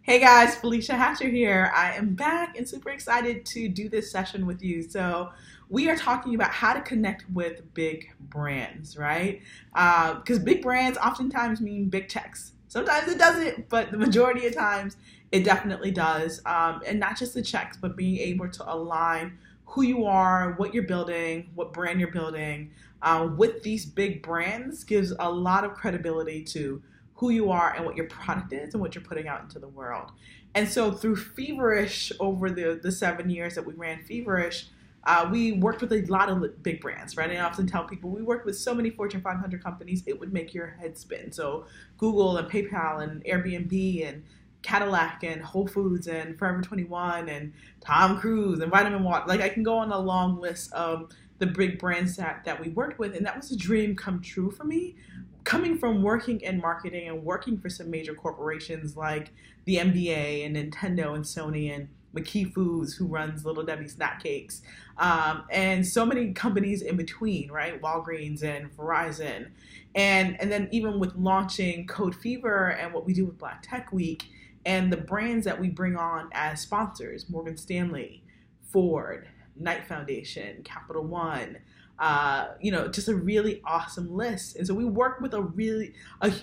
Hey guys, Felicia Hatcher here. I am back and super excited to do this session with you. So, we are talking about how to connect with big brands, right? Because big brands oftentimes mean big checks. Sometimes it doesn't, but the majority of times it definitely does. And not just the checks, but being able to align who you are, what you're building, what brand you're building with these big brands gives a lot of credibility to who you are and what your product is and what you're putting out into the world. And so through Feverish, over the 7 years that we ran Feverish, we worked with a lot of big brands, right? And I often tell people we worked with so many Fortune 500 companies, it would make your head spin. So Google and PayPal and Airbnb and Cadillac and Whole Foods and Forever 21 and Tom Cruise and Vitamin Water. Like I can go on a long list of the big brands that we worked with. And that was a dream come true for me, coming from working in marketing and working for some major corporations like the NBA and Nintendo and Sony and McKee Foods, who runs Little Debbie Snack Cakes, and so many companies in between, right? Walgreens and Verizon. And then even with launching Code Fever and what we do with Black Tech Week and the brands that we bring on as sponsors, Morgan Stanley, Ford, Knight Foundation, Capital One, just a really awesome list. And so we work with a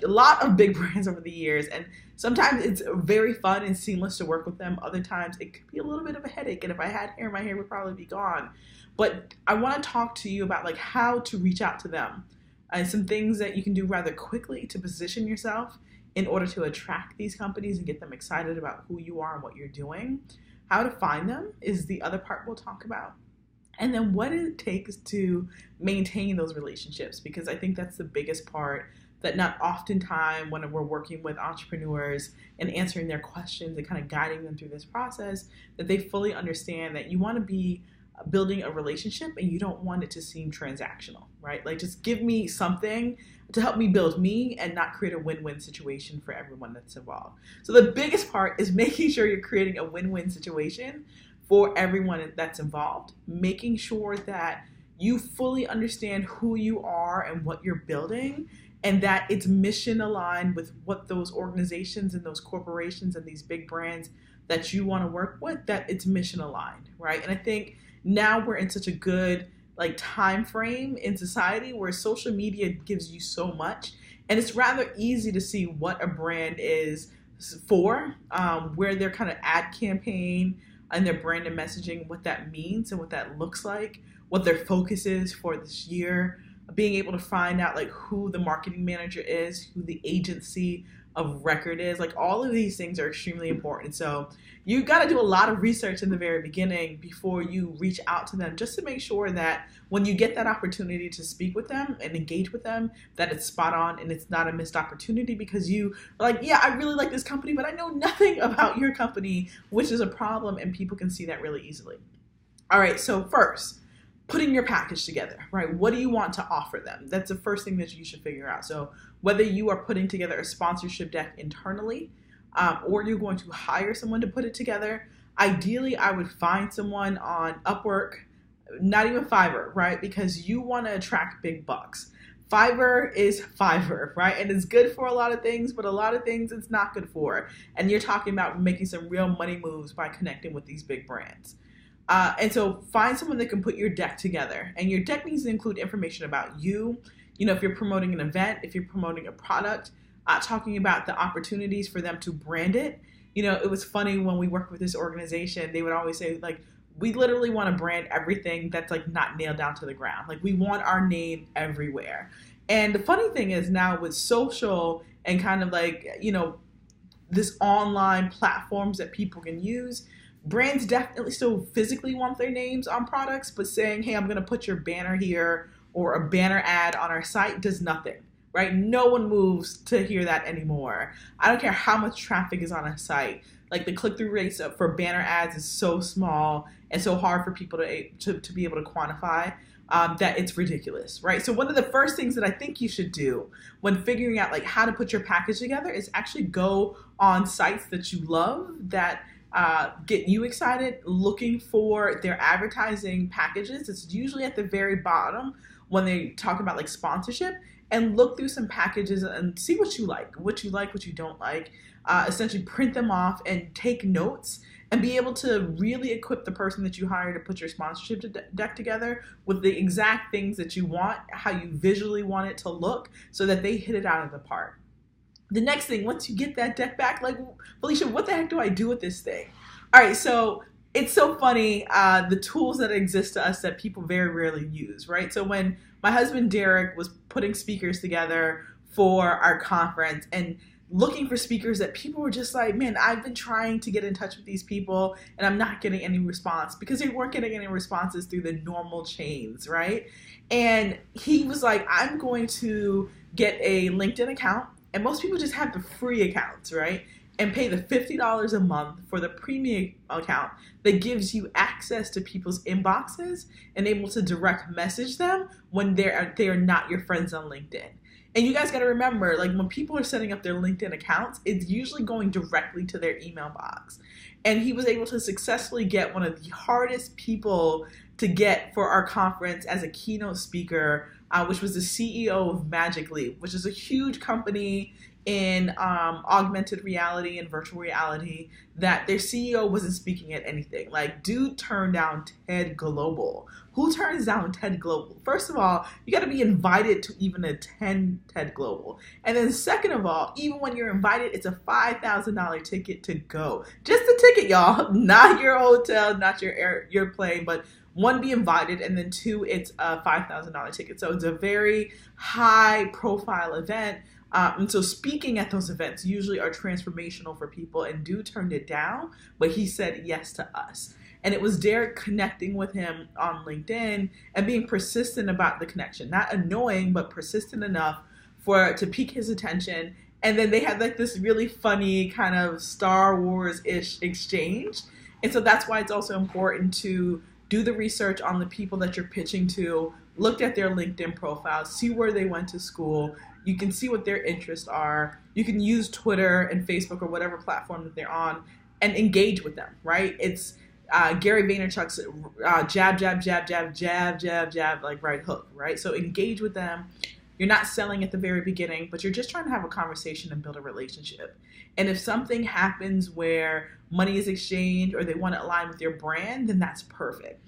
lot of big brands over the years. And sometimes it's very fun and seamless to work with them. Other times it could be a little bit of a headache. And if I had hair, my hair would probably be gone. But I want to talk to you about like how to reach out to them and some things that you can do rather quickly to position yourself in order to attract these companies and get them excited about who you are and what you're doing. How to find them is the other part we'll talk about. And then what it takes to maintain those relationships, because I think that's the biggest part, that not oftentimes when we're working with entrepreneurs and answering their questions and kind of guiding them through this process, that they fully understand that you want to be building a relationship and you don't want it to seem transactional, right? Like just give me something to help me build me and not create a win-win situation for everyone that's involved. So the biggest part is making sure you're creating a win-win situation for everyone that's involved, making sure that you fully understand who you are and what you're building, and that it's mission aligned with what those organizations and those corporations and these big brands that you want to work with, that it's mission aligned, right? And I think now we're in such a good time frame in society where social media gives you so much, and it's rather easy to see what a brand is for, where their kind of ad campaign and their brand and messaging, what that means and what that looks like, what their focus is for this year, being able to find out who the marketing manager is, who the agency of record is. All of these things are extremely important. So you got to do a lot of research in the very beginning before you reach out to them, just to make sure that when you get that opportunity to speak with them and engage with them, that it's spot on and it's not a missed opportunity, because you are like, yeah, I really like this company, but I know nothing about your company, which is a problem, and people can see that really easily. All right, so first, putting your package together, right? What do you want to offer them? That's the first thing that you should figure out. So whether you are putting together a sponsorship deck internally, or you're going to hire someone to put it together, ideally I would find someone on Upwork, not even Fiverr, right? Because you want to attract big bucks. Fiverr is Fiverr, right? And it's good for a lot of things, but a lot of things it's not good for. And you're talking about making some real money moves by connecting with these big brands. And so find someone that can put your deck together. And your deck needs to include information about you. If you're promoting an event, if you're promoting a product, talking about the opportunities for them to brand it. It was funny when we worked with this organization, they would always say, we literally want to brand everything that's not nailed down to the ground. We want our name everywhere. And the funny thing is now with social and kind of this online platforms that people can use, brands definitely still physically want their names on products, but saying, hey, I'm going to put your banner here or a banner ad on our site does nothing, right? No one moves to hear that anymore. I don't care how much traffic is on a site. The click-through rates for banner ads is so small and so hard for people to be able to quantify that it's ridiculous, right? So one of the first things that I think you should do when figuring out how to put your package together is actually go on sites that you love, that get you excited, looking for their advertising packages. It's usually at the very bottom when they talk about sponsorship, and look through some packages and see what you like, what you don't like. essentially print them off and take notes and be able to really equip the person that you hire to put your sponsorship deck together with the exact things that you want, how you visually want it to look, so that they hit it out of the park. The next thing, once you get that deck back, like, Felicia, what the heck do I do with this thing? All right, so it's so funny, the tools that exist to us that people very rarely use, right? So when my husband Derek was putting speakers together for our conference and looking for speakers that people were just like, man, I've been trying to get in touch with these people and I'm not getting any response, because they weren't getting any responses through the normal chains, right? And he was like, I'm going to get a LinkedIn account. And most people just have the free accounts, right? And pay the $50 a month for the premium account that gives you access to people's inboxes and able to direct message them when they are not your friends on LinkedIn. And you guys got to remember, like, when people are setting up their LinkedIn accounts, it's usually going directly to their email box. And he was able to successfully get one of the hardest people to get for our conference as a keynote speaker, which was the CEO of Magic Leap, which is a huge company in augmented reality and virtual reality, that their CEO wasn't speaking at anything. Like, dude turned down TED Global. Who turns down TED Global? First of all, you got to be invited to even attend TED Global. And then second of all, even when you're invited, it's a $5,000 ticket to go. Just a ticket, y'all. Not your hotel, not your plane, but one, be invited, and then two, it's a $5,000 ticket. So it's a very high profile event. And so speaking at those events usually are transformational for people, and dude turned it down, but he said yes to us. And it was Derek connecting with him on LinkedIn and being persistent about the connection, not annoying, but persistent enough to pique his attention. And then they had like this really funny kind of Star Wars-ish exchange. And so that's why it's also important to do the research on the people that you're pitching to, look at their LinkedIn profile, see where they went to school. You can see what their interests are. You can use Twitter and Facebook or whatever platform that they're on and engage with them, right? It's Gary Vaynerchuk's jab, jab, jab, jab, jab, jab, jab, like right hook, right? So engage with them. You're not selling at the very beginning, but you're just trying to have a conversation and build a relationship. And if something happens where money is exchanged or they want to align with your brand, then that's perfect.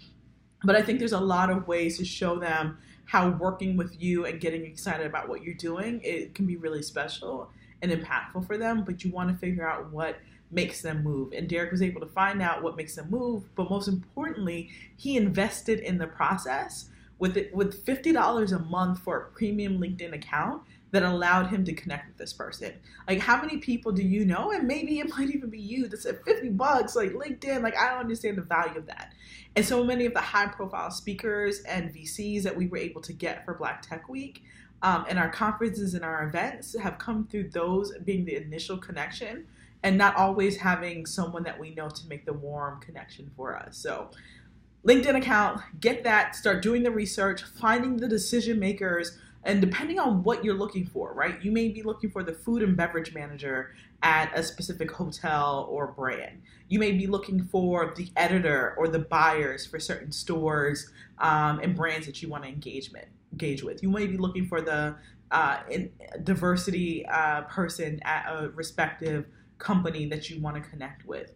But I think there's a lot of ways to show them how working with you and getting excited about what you're doing, it can be really special and impactful for them, but you want to figure out what makes them move. And Derek was able to find out what makes them move, but most importantly, he invested in the process with $50 a month for a premium LinkedIn account that allowed him to connect with this person. Like, how many people do you know? And maybe it might even be you that said $50, like LinkedIn, like I don't understand the value of that. And so many of the high profile speakers and VCs that we were able to get for Black Tech Week and our conferences and our events have come through those being the initial connection and not always having someone that we know to make the warm connection for us. So LinkedIn account, get that, start doing the research, finding the decision makers, and depending on what you're looking for, right? You may be looking for the food and beverage manager at a specific hotel or brand. You may be looking for the editor or the buyers for certain stores and brands that you want to engage with. You may be looking for the diversity person at a respective company that you want to connect with.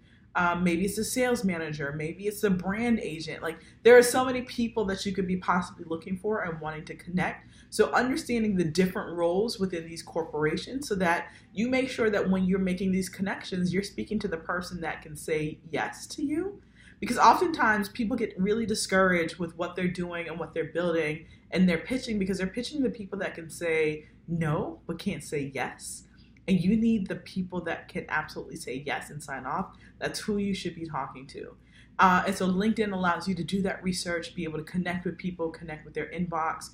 Maybe it's a sales manager, maybe it's a brand agent. Like, there are so many people that you could be possibly looking for and wanting to connect. So understanding the different roles within these corporations so that you make sure that when you're making these connections, you're speaking to the person that can say yes to you. Because oftentimes people get really discouraged with what they're doing and what they're building, and they're pitching because they're pitching the people that can say no, but can't say yes. And you need the people that can absolutely say yes and sign off. That's who you should be talking to. And so LinkedIn allows you to do that research, be able to connect with people, connect with their inbox.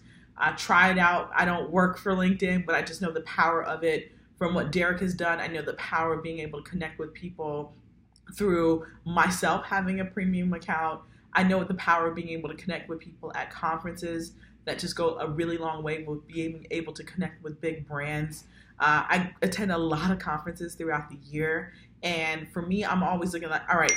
Try it out. I don't work for LinkedIn, but I just know the power of it from what Derek has done. I know the power of being able to connect with people through myself having a premium account. I know the power of being able to connect with people at conferences that just go a really long way with being able to connect with big brands. I attend a lot of conferences throughout the year. And for me, I'm always looking like, all right,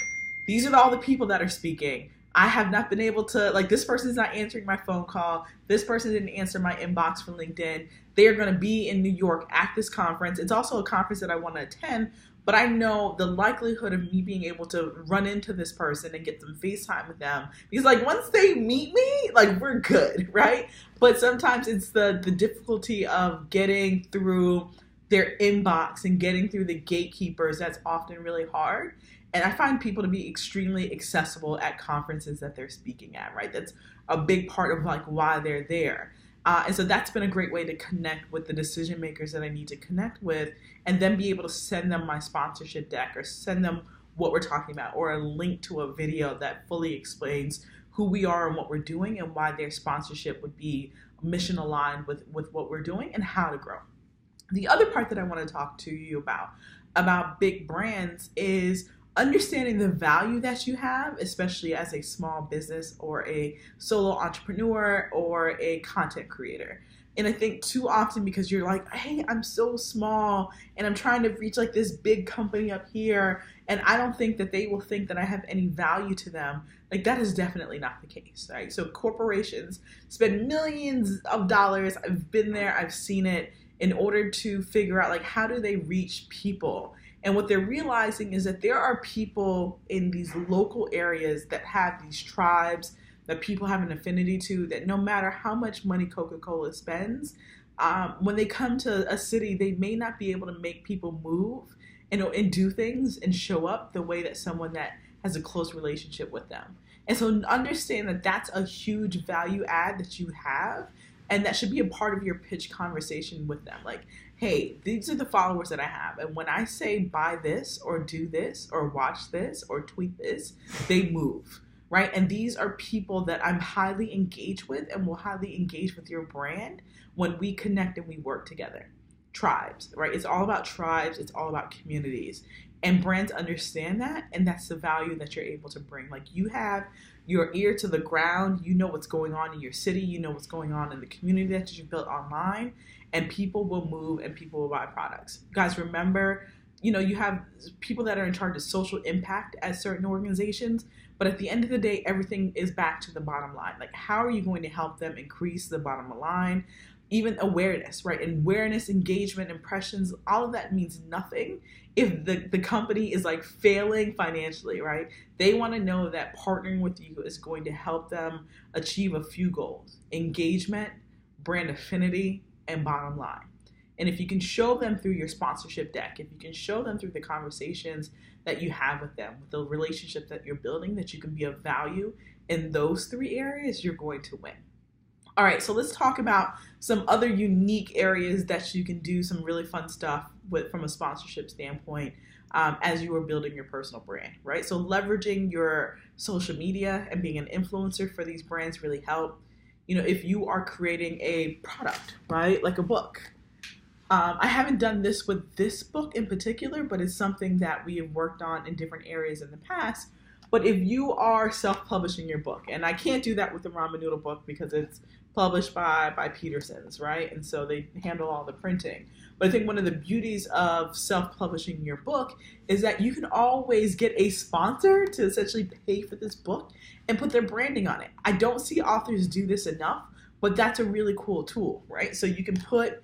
these are all the people that are speaking. I have not been able to, like, this person's not answering my phone call. This person didn't answer my inbox from LinkedIn. They are going to be in New York at this conference. It's also a conference that I want to attend, but I know the likelihood of me being able to run into this person and get some FaceTime with them, because like once they meet me, like we're good, right? But sometimes it's the difficulty of getting through their inbox and getting through the gatekeepers that's often really hard. And I find people to be extremely accessible at conferences that they're speaking at, right? That's a big part of like why they're there. And so that's been a great way to connect with the decision makers that I need to connect with, and then be able to send them my sponsorship deck or send them what we're talking about, or a link to a video that fully explains who we are and what we're doing and why their sponsorship would be mission aligned with what we're doing and how to grow. The other part that I want to talk to you about big brands is understanding the value that you have, especially as a small business or a solo entrepreneur or a content creator. And I think too often, because you're like, hey, I'm so small and I'm trying to reach like this big company up here, and I don't think that they will think that I have any value to them. Like that is definitely not the case, right? So corporations spend millions of dollars. I've been there, I've seen it, in order to figure out like how do they reach people. And what they're realizing is that there are people in these local areas that have these tribes that people have an affinity to, that no matter how much money Coca-Cola spends, when they come to a city, they may not be able to make people move and do things and show up the way that someone that has a close relationship with them. And so understand that that's a huge value add that you have, and that should be a part of your pitch conversation with them. Like, hey, these are the followers that I have, and when I say buy this or do this or watch this or tweet this, they move, right? And these are people that I'm highly engaged with and will highly engage with your brand when we connect and we work together. Tribes, right? It's all about tribes. It's all about communities. And brands understand that, and that's the value that you're able to bring. Like, you have your ear to the ground, you know what's going on in your city, you know what's going on in the community that you've built online, and people will move and people will buy products. Guys, remember, you have people that are in charge of social impact at certain organizations, but at the end of the day, everything is back to the bottom line. Like, how are you going to help them increase the bottom line? Even awareness, right? And awareness, engagement, impressions, all of that means nothing if the company is like failing financially, right? They want to know that partnering with you is going to help them achieve a few goals: engagement, brand affinity, and bottom line. And if you can show them through your sponsorship deck, if you can show them through the conversations that you have with them, with the relationship that you're building, that you can be of value in those three areas, you're going to win. All right, so let's talk about some other unique areas that you can do some really fun stuff with from a sponsorship standpoint as you are building your personal brand, right? So leveraging your social media and being an influencer for these brands really help. If you are creating a product, right, like a book. I haven't done this with this book in particular, but it's something that we have worked on in different areas in the past. But if you are self-publishing your book, and I can't do that with the ramen noodle book because it's published by Peterson's, right? And so they handle all the printing. But I think one of the beauties of self-publishing your book is that you can always get a sponsor to essentially pay for this book and put their branding on it. I don't see authors do this enough, but that's a really cool tool, right? So you can put,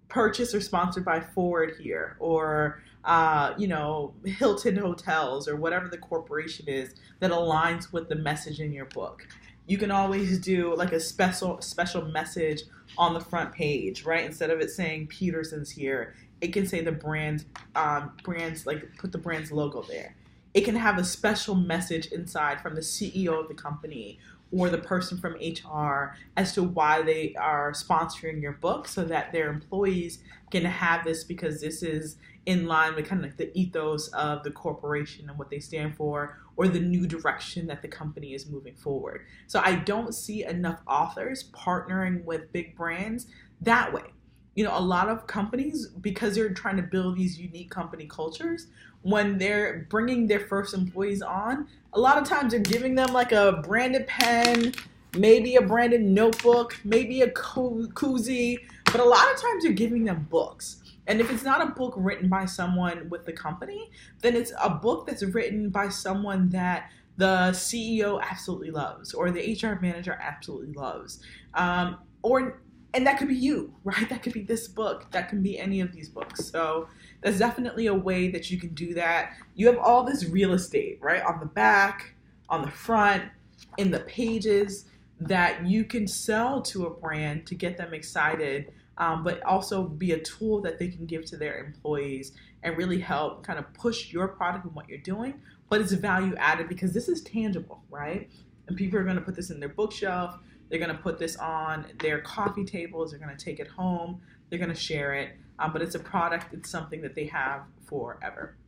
purchased or sponsored by Ford here, or Hilton Hotels, or whatever the corporation is that aligns with the message in your book. You can always do like a special message on the front page, right? Instead of it saying Peterson's here, it can say the brands, like put the brand's logo there. It can have a special message inside from the CEO of the company or the person from HR as to why they are sponsoring your book, so that their employees can have this because this is in line with kind of like the ethos of the corporation and what they stand for, or the new direction that the company is moving forward. So I don't see enough authors partnering with big brands that way. A lot of companies, because they're trying to build these unique company cultures, when they're bringing their first employees on, a lot of times they're giving them like a branded pen, maybe a branded notebook, maybe a koozie, but a lot of times you're giving them books. And if it's not a book written by someone with the company, then it's a book that's written by someone that the CEO absolutely loves, or the HR manager absolutely loves, And that could be you, right? That could be this book. That can be any of these books. So that's definitely a way that you can do that. You have all this real estate, right? On the back, on the front, in the pages that you can sell to a brand to get them excited, but also be a tool that they can give to their employees and really help kind of push your product and what you're doing. But it's value added because this is tangible, right? And people are going to put this in their bookshelf. They're going to put this on their coffee tables. They're going to take it home. They're going to share it. But it's a product. It's something that they have forever.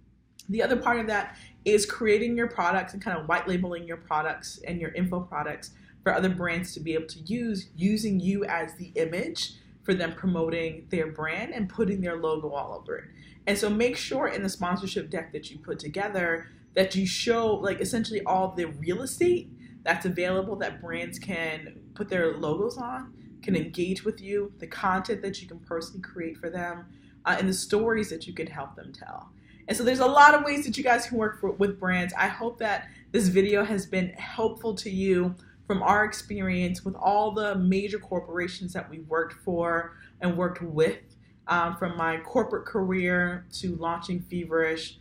The other part of that is creating your products and kind of white labeling your products and your info products for other brands to be able to use, using you as the image for them promoting their brand and putting their logo all over it. And so make sure in the sponsorship deck that you put together that you show like essentially all the real estate that's available that brands can put their logos on, can engage with you, the content that you can personally create for them, and the stories that you can help them tell. And so there's a lot of ways that you guys can work with brands. I hope that this video has been helpful to you from our experience with all the major corporations that we worked for and worked with, from my corporate career to launching Feverish,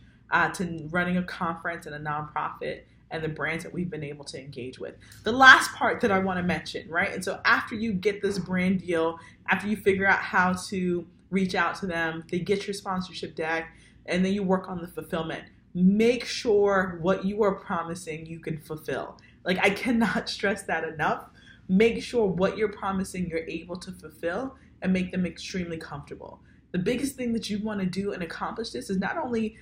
to running a conference and a nonprofit, and the brands that we've been able to engage with. The last part that I want to mention, right? And so after you get this brand deal, after you figure out how to reach out to them, they get your sponsorship deck, and then you work on the fulfillment. Make sure what you are promising you can fulfill. Like, I cannot stress that enough. Make sure what you're promising you're able to fulfill and make them extremely comfortable. The biggest thing that you want to do and accomplish this is not only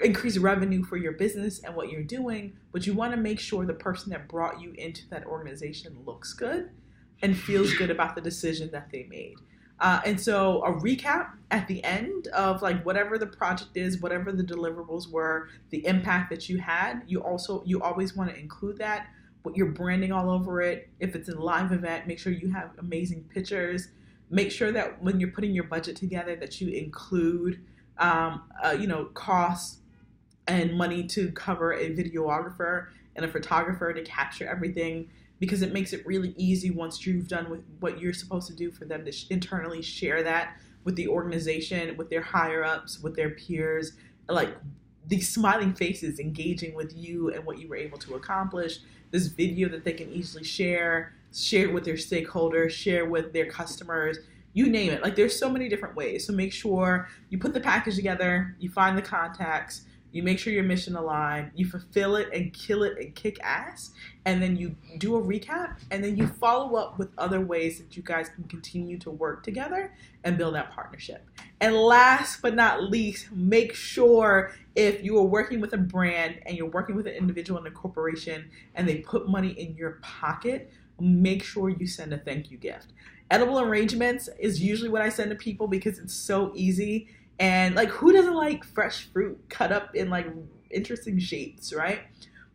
increase revenue for your business and what you're doing, but you want to make sure the person that brought you into that organization looks good and feels good about the decision that they made. And so a recap at the end of like whatever the project is, whatever the deliverables were, the impact that you had, you always want to include that, but you're branding all over it. If it's a live event, make sure you have amazing pictures. Make sure that when you're putting your budget together that you include costs and money to cover a videographer and a photographer to capture everything, because it makes it really easy once you've done with what you're supposed to do for them to internally share that with the organization, with their higher ups, with their peers, like these smiling faces engaging with you and what you were able to accomplish, this video that they can easily share with their stakeholders, share with their customers, you name it. Like, there's so many different ways. So make sure you put the package together, you find the contacts, you make sure your mission aligned, you fulfill it and kill it and kick ass, and then you do a recap, and then you follow up with other ways that you guys can continue to work together and build that partnership. And last but not least, make sure if you are working with a brand and you're working with an individual in a corporation and they put money in your pocket, make sure you send a thank you gift. Edible arrangements is usually what I send to people because it's so easy. And like, who doesn't like fresh fruit cut up in like interesting shapes, right?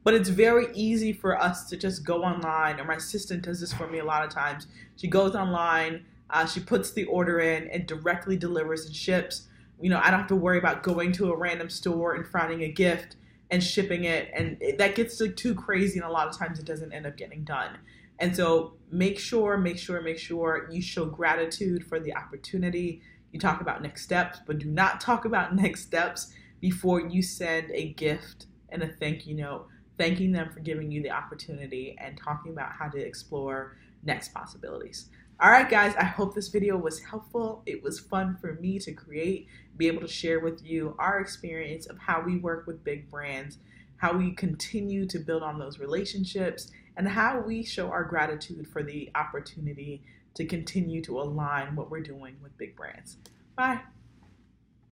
But it's very easy for us to just go online, or my assistant does this for me a lot of times. She goes online, she puts the order in and directly delivers and ships. I don't have to worry about going to a random store and finding a gift and shipping it. And that gets like too crazy, and a lot of times it doesn't end up getting done. And so make sure you show gratitude for the opportunity. You talk about next steps, but do not talk about next steps before you send a gift and a thank you note, thanking them for giving you the opportunity and talking about how to explore next possibilities. All right, guys, I hope this video was helpful. It was fun for me to create, be able to share with you our experience of how we work with big brands, how we continue to build on those relationships, and how we show our gratitude for the opportunity to continue to align what we're doing with big brands. Bye.